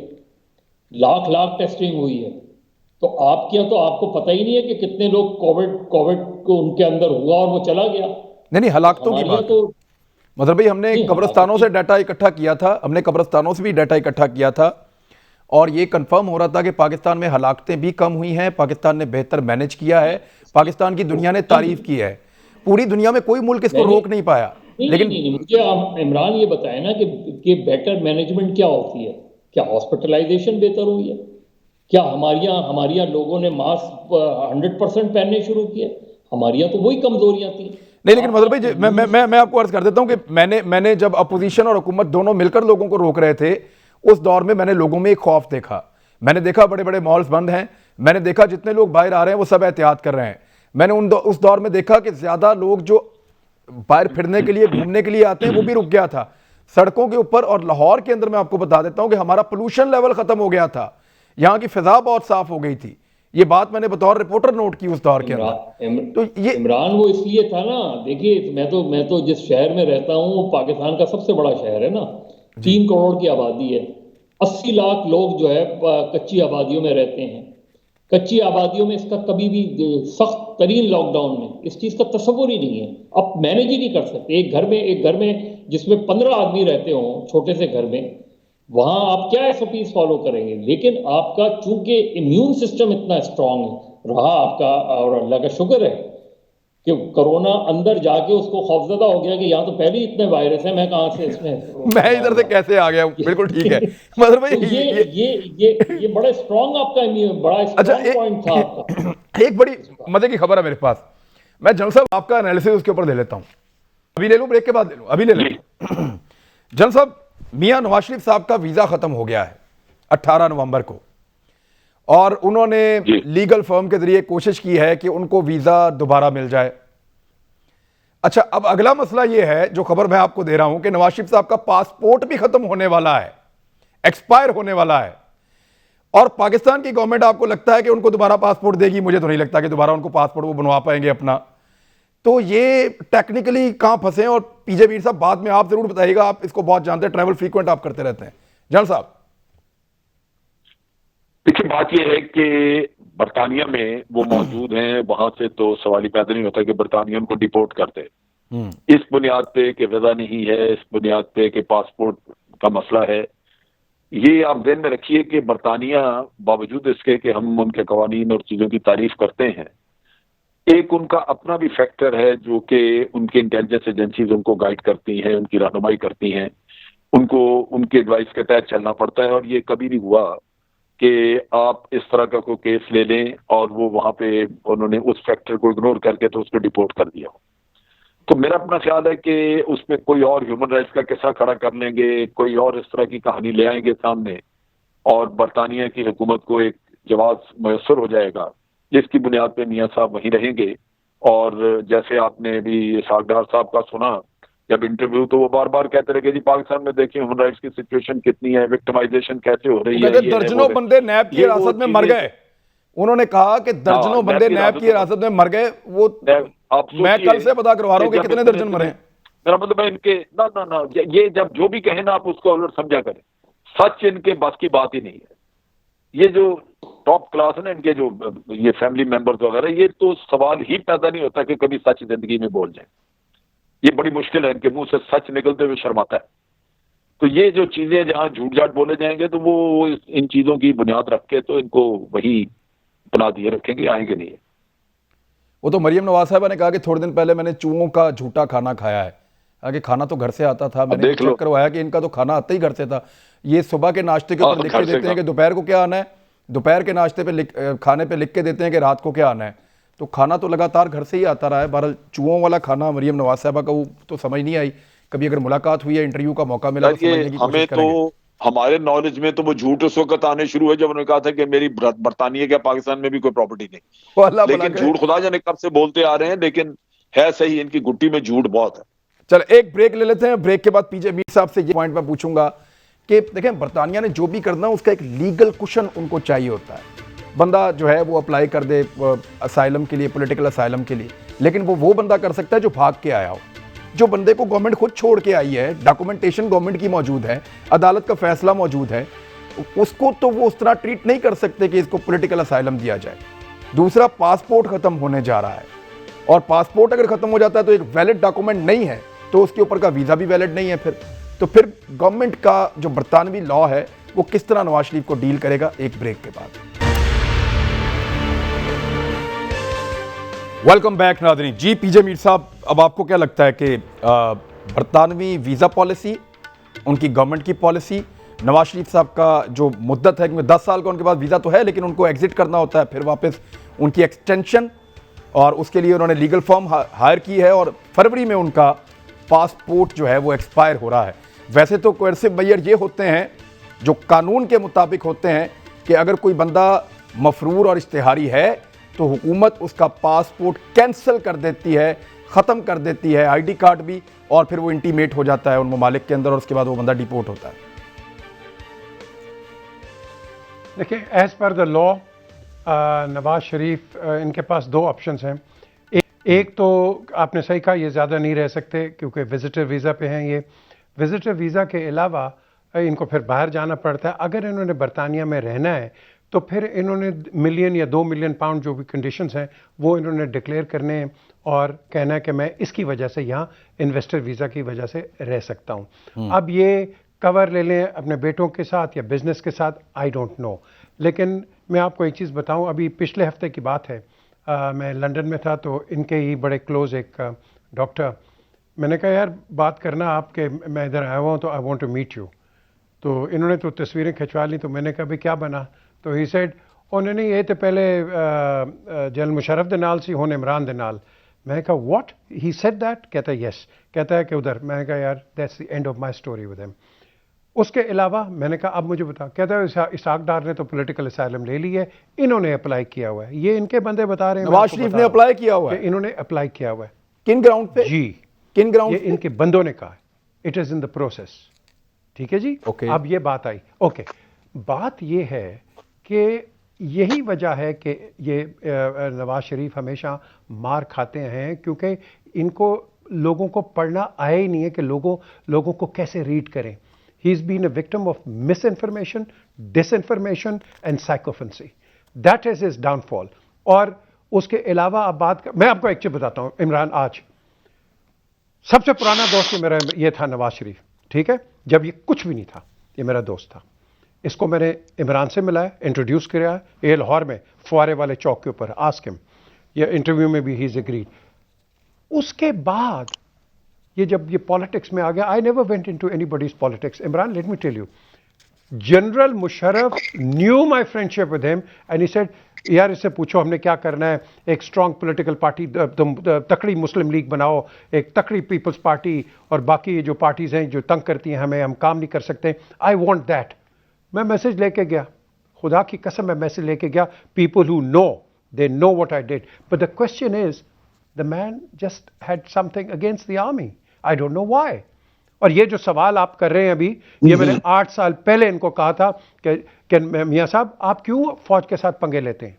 لاکھ ٹیسٹنگ ہوئی ہے، تو آپ کے یہاں تو آپ کو پتہ ہی نہیں ہے کہ کتنے لوگ کووڈ کو ان کے اندر ہوا اور وہ چلا گیا۔ نہیں، ہلاکتوں کی بات مطلب بھائی، ہم نے قبرستانوں سے ڈیٹا اکٹھا کیا تھا، ہم نے قبرستانوں سے بھی ڈیٹا اکٹھا کیا تھا، اور یہ کنفرم ہو رہا تھا کہ پاکستان میں ہلاکتیں بھی کم ہوئی ہیں، پاکستان نے بہتر مینج کیا ہے، پاکستان کی دنیا نے تعریف کی ہے، پوری دنیا میں کوئی ملک اس کو روک نہیں پایا۔ لیکن مجھے عمران یہ بتائیں نا کہ بیٹر مینجمنٹ کیا ہوتی ہے؟ کیا ہاسپٹلائزیشن بہتر ہوئی ہے؟ کیا ہمارے یہاں لوگوں نے ماسک 100% پہننے شروع کیے؟ ہمارے یہاں تو وہی کمزوریاں تھیں۔ نہیں، لیکن مظہر بھائی میں آپ کو عرض کر دیتا ہوں کہ میں نے جب اپوزیشن اور حکومت دونوں مل کر لوگوں کو روک رہے تھے، اس دور میں نے لوگوں میں ایک خوف دیکھا، میں نے دیکھا بڑے بڑے مالز بند ہیں، میں نے دیکھا جتنے لوگ باہر آ رہے ہیں وہ سب احتیاط کر رہے ہیں، میں نے اس دور میں دیکھا کہ زیادہ لوگ جو باہر پھرنے کے لیے گھومنے کے لیے آتے ہیں وہ بھی رک گیا تھا سڑکوں کے اوپر۔ اور لاہور کے اندر میں آپ کو بتا دیتا ہوں کہ ہمارا پولوشن لیول ختم ہو گیا تھا، یہاں کی فضا بہت صاف ہو گئی تھی، یہ بات میں نے بطور رپورٹر نوٹ کی اس دور کے اندر۔ تو یہ عمران وہ اس لیے تھا نا، دیکھیے میں تو جس شہر میں رہتا ہوں وہ پاکستان کا سب سے بڑا شہر ہے نا، 3 کروڑ کی آبادی ہے، 80 لاکھ لوگ جو ہے کچی آبادیوں میں رہتے ہیں۔ کچی آبادیوں میں اس کا کبھی بھی سخت ترین لاک ڈاؤن میں اس چیز کا تصور ہی نہیں ہے، آپ مینیج ہی نہیں کر سکتے۔ ایک گھر میں جس میں 15 آدمی رہتے ہوں، چھوٹے سے گھر میں، وہاں آپ کیا SOPs فالو کریں گے؟ لیکن آپ کا چونکہ امیون سسٹم اتنا اسٹرانگ رہا آپ کا، اور اللہ کا شکر ہے کہ کرونا اندر جا کے اس کو خوفزدہ ہو گیا کہ یہاں تو پہلے ہی اتنے وائرس ہیں، میں کہاں سے اس میں ادھر سے کیسے آ گیا؟ بالکل ٹھیک ہے مظہر بھائی، یہ بڑا اسٹرانگ آپ کا بڑا اسٹرانگ پوائنٹ تھا آپ کا۔ ایک بڑی مزے کی خبر ہے میرے پاس، میں جنرل صاحب آپ کا انالیسس اس کے اوپر لے لیتا ہوں، ابھی لے لوں بریک کے بعد لے لوں؟ ابھی لے لیتا ہوں۔ جنرل صاحب، میاں نواز شریف صاحب کا ویزا ختم ہو گیا ہے 18 نومبر کو، اور انہوں نے لیگل فرم کے ذریعے کوشش کی ہے کہ ان کو ویزا دوبارہ مل جائے۔ اچھا، اب اگلا مسئلہ یہ ہے جو خبر میں آپ کو دے رہا ہوں کہ نواز شریف صاحب کا پاسپورٹ بھی ختم ہونے والا ہے، ایکسپائر ہونے والا ہے، اور پاکستان کی گورنمنٹ آپ کو لگتا ہے کہ ان کو دوبارہ پاسپورٹ دے گی؟ مجھے تو نہیں لگتا کہ دوبارہ ان کو پاسپورٹ وہ بنوا پائیں گے اپنا۔ تو یہ ٹیکنیکلی کہاں پھنسے ہیں؟ اور پی جے میر صاحب بعد میں آپ ضرور بتائیے گا، آپ اس کو بہت جانتے ہیں، ٹریول فریکوینٹ آپ کرتے رہتے ہیں جنرل صاحب۔ دیکھیے بات یہ ہے کہ برطانیہ میں وہ موجود ہیں، وہاں سے تو سوال ہی پیدا نہیں ہوتا کہ برطانیہ ان کو ڈیپورٹ کرتے، اس بنیاد پہ کہ ویزا نہیں ہے، اس بنیاد پہ کہ پاسپورٹ کا مسئلہ ہے۔ یہ آپ ذہن میں رکھیے کہ برطانیہ باوجود اس کے کہ ہم ان کے قوانین اور چیزوں کی تعریف کرتے ہیں، ایک ان کا اپنا بھی فیکٹر ہے جو کہ ان کے انٹیلیجنس ایجنسیز ان کو گائیڈ کرتی ہیں، ان کی رہنمائی کرتی ہیں، ان کو ان کے ایڈوائس کے تحت چلنا پڑتا ہے۔ اور یہ کبھی نہیں ہوا کہ آپ اس طرح کا کوئی کیس لے لیں اور وہ وہاں پہ انہوں نے اس فیکٹر کو اگنور کر کے تو اس کو ڈیپورٹ کر دیا ہو۔ تو میرا اپنا خیال ہے کہ اس میں کوئی اور ہیومن رائٹس کا قصہ کھڑا کر لیں گے، کوئی اور اس طرح کی کہانی لے آئیں گے سامنے، اور برطانیہ کی حکومت کو ایک جواز میسر ہو جائے گا جس کی بنیاد پہ میاں صاحب وہیں رہیں گے۔ اور جیسے آپ نے بھی اسحاق ڈار صاحب کا سنا جب انٹرویو، تو وہ بار بار کہتے رہے کہ جی پاکستان میں دیکھیں ہیومن رائٹس کی سچویشن کتنی ہے، وکٹمائزیشن کیسے ہو رہی ہے۔ درجنوں بندے نیب کی حراست میں مر گئے، انہوں نے کہا کہ درجنوں بندے نیب کی حراست میں مر گئے۔ وہ میں کل سے پتا کروا رہا ہوں کہ کتنے درجن مرے ہیں۔ میرا مطلب ہے ان کے نہ یہ جب جو بھی کہیں نا آپ اس کو الٹ سمجھا کریں، سچ ان کے بس کی بات ہی نہیں ہے۔ یہ جو ٹاپ کلاس ہے نا، ان کے جو یہ فیملی ممبرز وغیرہ، یہ تو سوال ہی پیدا نہیں ہوتا کہ کبھی سچ زندگی میں بول جائیں۔ یہ بڑی مشکل ہے، ان کے منہ سے سچ نکلتے ہوئے شرماتا ہے۔ تو یہ جو چیزیں جہاں جھوٹ جھاٹ بولے جائیں گے تو وہ ان چیزوں کی بنیاد رکھ کے تو ان کو وہی بنا دیے رکھیں گے، آئیں گے نہیں۔ وہ تو مریم نواز صاحبہ نے کہا کہ تھوڑے دن پہلے میں نے چوہوں کا جھوٹا کھانا کھایا ہے، کہ کھانا تو گھر سے آتا تھا، میں نے چیک کروایا کہ ان کا تو کھانا آتا ہی گھر سے تھا۔ یہ صبح کے ناشتے کے اوپر لکھ کے دیتے ہیں کہ دوپہر کو کیا آنا ہے، دوپہر کے ناشتے پہ کھانے پہ لکھ کے دیتے ہیں کہ رات کو کیا آنا ہے، تو کھانا تو لگاتار گھر سے ہی آتا رہا ہے۔ بہرحال چوہوں والا کھانا مریم نواز صاحبہ کا وہ تو سمجھ نہیں آئی، کبھی اگر ملاقات ہوئی ہے، انٹرویو کا موقع ملا تو سمجھنے کی کوشش کریں گے۔ ہمارے نالج میں تو وہ جھوٹ اس وقت آنے شروع ہوئے جب انہوں نے کہا تھا کہ میری برطانیہ کے پاکستان میں بھی کوئی پراپرٹی نہیں، لیکن جھوٹ خدا جانے کب سے بولتے آ رہے ہیں، لیکن ہے صحیح ان کی گٹی میں جھوٹ بہت ہے۔ چل ایک بریک لے لیتے ہیں، بریک کے بعد پی جے میر صاحب سے یہ پوائنٹ میں پوچھوں گا کہ دیکھیں برطانیہ نے جو بھی کرنا اس کا ایک لیگل کوشن ان کو چاہیے ہوتا ہے۔ بندہ جو ہے وہ اپلائی کر دے اسائلم کے لیے، پولیٹیکل اسائلم کے لیے، لیکن وہ بندہ کر سکتا ہے جو بھاگ کے آیا ہو، جو بندے کو گورنمنٹ خود چھوڑ کے آئی ہے، ڈاکومنٹیشن گورنمنٹ کی موجود ہے، عدالت کا فیصلہ موجود ہے، اس کو تو وہ اس طرح ٹریٹ نہیں کر سکتے کہ اس کو پولیٹیکل اسائلم دیا جائے۔ دوسرا، پاسپورٹ ختم ہونے جا رہا ہے، اور پاسپورٹ اگر ختم ہو جاتا ہے تو ایک ویلڈ ڈاکومنٹ نہیں ہے تو اس کے اوپر کا ویزا بھی ویلڈ نہیں ہے۔ پھر گورنمنٹ کا جو برطانوی لا ہے وہ کس طرح نواز شریف کو ڈیل کرے گا؟ ایک بریک کے بعد۔ ویلکم بیک ناظرین۔ جی پی جے میر صاحب، اب آپ کو کیا لگتا ہے کہ برطانوی ویزا پالیسی، ان کی گورنمنٹ کی پالیسی، نواز شریف صاحب کا جو مدت ہے، کیونکہ 10 سال کا ان کے پاس ویزا تو ہے لیکن ان کو ایگزٹ کرنا ہوتا ہے، پھر واپس ان کی ایکسٹینشن، اور اس کے لیے انہوں نے لیگل فرم ہائر کی ہے، اور فروری میں ان کا پاسپورٹ جو ہے وہ ایکسپائر ہو رہا ہے۔ ویسے تو کوئرسو میئر یہ ہوتے ہیں جو قانون کے مطابق ہوتے ہیں کہ اگر کوئی بندہ مفرور اور اشتہاری ہے تو حکومت اس کا پاسپورٹ کینسل کر دیتی ہے، ختم کر دیتی ہے، آئی ڈی کارڈ بھی، اور پھر وہ انٹیمیٹ ہو جاتا ہے ان ممالک کے اندر، اور اس کے بعد وہ بندہ ڈیپورٹ ہوتا ہے۔ دیکھیں، ایز پر دا لا نواز شریف ان کے پاس دو آپشنز ہیں۔ ایک تو آپ نے صحیح کہا، یہ زیادہ نہیں رہ سکتے کیونکہ وزٹر ویزا پہ ہیں۔ یہ وزٹر ویزا کے علاوہ ان کو پھر باہر جانا پڑتا ہے۔ اگر انہوں نے برطانیہ میں رہنا ہے تو پھر انہوں نے ملین یا 2 ملین پاؤنڈ جو بھی کنڈیشنز ہیں وہ انہوں نے ڈکلیئر کرنے ہیں، اور کہنا ہے کہ میں اس کی وجہ سے یہاں انویسٹر ویزا کی وجہ سے رہ سکتا ہوں۔ اب یہ کور لے لیں اپنے بیٹوں کے ساتھ یا بزنس کے ساتھ، آئی ڈونٹ نو، لیکن میں آپ کو ایک چیز بتاؤں، ابھی پچھلے ہفتے کی بات ہے، میں لنڈن میں تھا تو ان کے ہی بڑے کلوز ایک ڈاکٹر، میں نے کہا یار بات کرنا آپ کہ میں ادھر آیا ہوا ہوں تو I want to meet you, تو انہوں نے تو تصویریں کھنچوا لی، تو میں نے کہا بھائی کیا بنا، تو ہی سیڈ انہوں نے یہ تو پہلے جنرل مشرف دے نال سی، ہون عمران دے نال۔ میں نے کہا واٹ، ہی سیڈ دیٹ، کہتا ہے یس، کہتا ہے کہ ادھر، میں نے کہا یار that's the end of my story with him. اس کے علاوہ میں نے کہا اب مجھے بتا, کہتا ہے اسحاق ڈار نے تو پولیٹیکل اسائلم لے لی ہے, انہوں نے اپلائی کیا ہوا ہے. یہ ان کے بندے بتا رہے ہیں, نواز شریف نے اپلائی کیا ہوا ہے, انہوں نے اپلائی کیا ہوا ہے. کن گراؤنڈ پہ؟ جی کن گراؤنڈ یہ ان کے بندوں نے کہا ہے, it is in the process. ٹھیک ہے جی, اب یہ بات آئی. اوکے, بات یہ ہے کہ یہی وجہ ہے کہ یہ نواز شریف ہمیشہ مار کھاتے ہیں, کیونکہ ان کو لوگوں کو پڑھنا آیا ہی نہیں ہے کہ لوگوں کو کیسے ریڈ کریں. He's been a victim of misinformation, disinformation and psychophancy. That is his downfall. اور اس کے علاوہ اب میں آپ کو ایک چیز بتاتا ہوں. عمران آج سب سے پرانا دوست میرا یہ تھا نواز شریف, ٹھیک ہے, جب یہ کچھ بھی نہیں تھا یہ میرا دوست تھا. اس کو میں نے عمران سے ملایا, انٹروڈیوس کیا یہ لاہور میں فوارے والے چوک کے اوپر, آسک ہم. یہ انٹرویو میں بھی ہیز اگریڈ. اس کے بعد یہ جب یہ پالیٹکس میں آ گیا, I never went into any bodies politics. Imran, let me tell you, general Musharraf new my friendship with ہم اینڈ ہی سیڈ یار اس سے پوچھو ہم نے کیا کرنا ہے, ایک اسٹرانگ پولیٹیکل پارٹی, تم تکڑی مسلم لیگ بناؤ, ایک تکڑی پیپلز پارٹی, اور باقی جو پارٹیز ہیں جو تنگ کرتی ہیں ہمیں, ہم کام نہیں کر سکتے. I want that. میں میسج لے کے گیا, خدا کی قسم میں میسج لے کے گیا. People who know, they know what I did, but the question is the man just had something against the army. I don't know why. اور یہ جو سوال آپ کر رہے ہیں ابھی, یہ میں نے 8 سال پہلے ان کو کہا تھا کہ میاں صاحب آپ کیوں فوج کے ساتھ پنگے لیتے ہیں,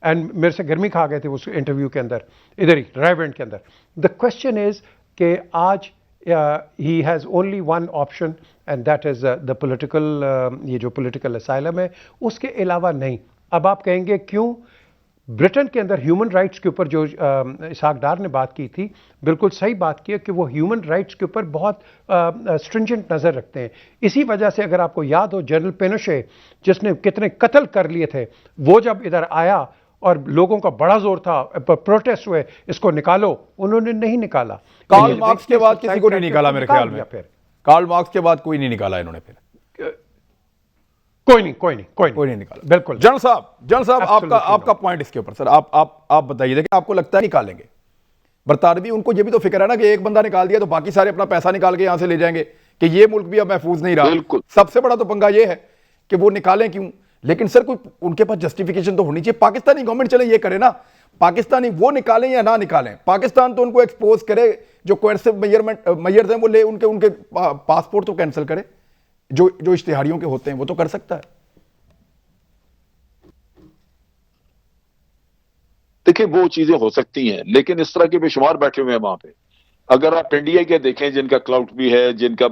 اینڈ میرے سے گرمی کھا گئے تھے اس انٹرویو کے اندر, ادھر ہی ریونٹ کے اندر. دا کوشچن از کہ آج he has only one option and that is the political, یہ جو پولیٹیکل اسائلم ہے, اس کے علاوہ نہیں. اب آپ کہیں گے کیوں؟ برٹن کے اندر ہیومن رائٹس کے اوپر جو اسحاق ڈار نے بات کی تھی, بالکل صحیح بات کی ہے کہ وہ ہیومن رائٹس کے اوپر بہت اسٹرنجنٹ نظر رکھتے ہیں. اسی وجہ سے اگر آپ کو یاد ہو جنرل پینوشے جس نے کتنے قتل کر لیے تھے, وہ جب ادھر آیا اور لوگوں کا بڑا زور تھا, پروٹیسٹ ہوئے اس کو نکالو, انہوں نے نہیں نکالا. کارل مارکس کے بعد کسی کو نہیں نکالا میرے خیال میں, کارل مارکس کے بعد کوئی نہیں نکالا انہوں نے پھر. کوئی نہیں نکالا. بالکل. جنرل صاحب آپ کا پوائنٹ اس کے اوپر سر, آپ بتائیے. دیکھیں آپ کو لگتا ہے نکالیں گے برطانوی, ان کو یہ بھی تو فکر ہے نا کہ ایک بندہ نکال دیا تو باقی سارے اپنا پیسہ نکال کے یہاں سے لے جائیں گے, کہ یہ ملک بھی اب محفوظ نہیں رہا. بالکل. سب سے بڑا تو پنگا یہ ہے کہ وہ نکالیں کیوں, لیکن سر کوئی ان کے پاس جسٹیفیکیشن تو ہونی چاہیے. پاکستانی گورنمنٹ چلے یہ کرے نا, پاکستانی وہ نکالیں یا نہ نکالیں, پاکستان تو ان کو ایکسپوز کرے, جو کوئرسو میئرز ہیں وہ لے, ان کے پاسپورٹ تو کینسل کرے, جو اشتہاریوں کے ہوتے ہیں وہ تو کر سکتا ہے. دیکھیں وہ چیزیں ہو سکتی ہیں, لیکن اس طرح کے بے شمار بیٹھے ہوئے ہیں وہاں پہ. اگر آپ انڈیا کے دیکھیں جن کا کلاؤٹ بھی ہے, جن کا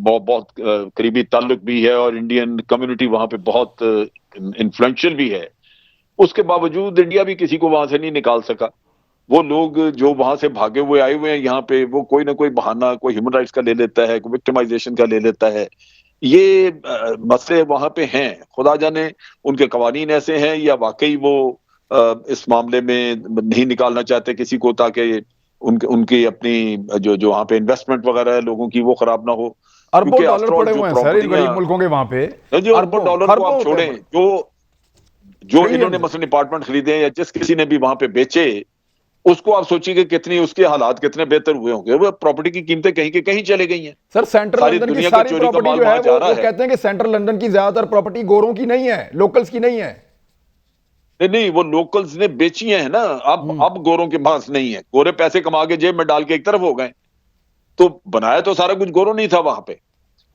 بہت قریبی تعلق بھی ہے, اور انڈین کمیونٹی وہاں پہ بہت انفلوئنشل بھی ہے, اس کے باوجود انڈیا بھی کسی کو وہاں سے نہیں نکال سکا. وہ لوگ جو وہاں سے بھاگے ہوئے آئے ہوئے ہیں یہاں پہ, وہ کوئی نہ کوئی بہانہ کوئی ہیومن رائٹس کا لے لیتا ہے, کوئی وکٹمائزیشن کا لے لیتا ہے. یہ مسئلے وہاں پہ ہیں, خدا جانے ان کے قوانین ایسے ہیں یا واقعی وہ اس معاملے میں نہیں نکالنا چاہتے کسی کو, تاکہ ان کی اپنی جو وہاں پہ انویسٹمنٹ وغیرہ ہے لوگوں کی وہ خراب نہ ہو. اربوں ڈالر پڑے ہوئے ہیں سر ان غریب ملکوں کے وہاں پہ. اربوں ڈالر کو آپ چھوڑیں, جو انہوں نے مثلا اپارٹمنٹ خریدے یا جس کسی نے بھی وہاں پہ بیچے, اس کو آپ سوچیے کہ کتنی اس کے حالات کتنے بہتر ہوئے ہوں گے. وہ پراپرٹی کی قیمتیں کہیں کہ کہیں چلے گئی ہیں. سر سینٹرل لندن کی ساری پراپرٹی جو ہے وہ کہتے ہیں کہ سینٹرل لندن کی زیادہ تر پراپرٹی گوروں کی نہیں ہے, لوکلز کی نہیں ہے. نہیں, وہ لوکلز نے بیچی ہیں نا, اب گوروں کے پاس نہیں ہے. گورے پیسے کما کے جیب میں ڈال کے ایک طرف ہو گئے, تو بنایا تو سارا کچھ گوروں نہیں تھا وہاں پہ,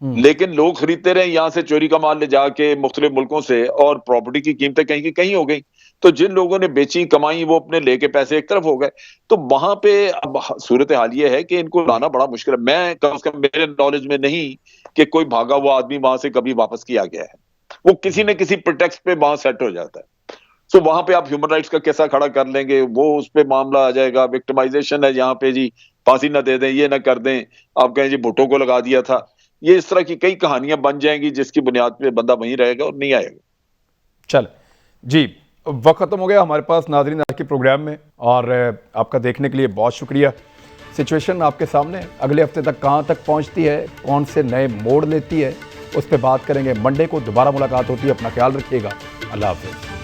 لیکن لوگ خریدتے رہے یہاں سے چوری کا مال لے جا کے مختلف ملکوں سے, اور پراپرٹی کی قیمتیں کہیں کہ کہیں ہو گئی. تو جن لوگوں نے بیچی کمائی وہ اپنے لے کے پیسے ایک طرف ہو گئے. تو وہاں پہ اب صورتحال یہ ہے کہ ان کو لانا بڑا مشکل ہے. میں کم از کم میرے نالج میں نہیں کہ کوئی بھاگا ہوا آدمی وہاں سے کبھی واپس کیا گیا ہے. وہ کسی نہ کسی پریٹیکسٹ پہ وہاں سیٹ ہو جاتا ہے. سو وہاں پہ آپ ہیومن رائٹس کا کیسا کھڑا کر لیں گے, وہ اس پہ معاملہ آ جائے گا. وکٹمائزیشن ہے یہاں پہ, جی پھانسی نہ دے دیں, یہ نہ کر دیں, آپ کہیں جی بھٹو کو لگا دیا تھا. یہ اس طرح کی کئی کہانیاں بن جائیں گی جس کی بنیاد پہ بندہ وہیں رہے گا اور نہیں آئے گا. چل جی, وقت ختم ہو گیا ہمارے پاس ناظرین آج کے پروگرام میں, اور آپ کا دیکھنے کے لیے بہت شکریہ. سچویشن آپ کے سامنے, اگلے ہفتے تک کہاں تک پہنچتی ہے, کون سے نئے موڑ لیتی ہے, اس پہ بات کریں گے. منڈے کو دوبارہ ملاقات ہوتی ہے. اپنا خیال رکھیے گا. اللہ حافظ.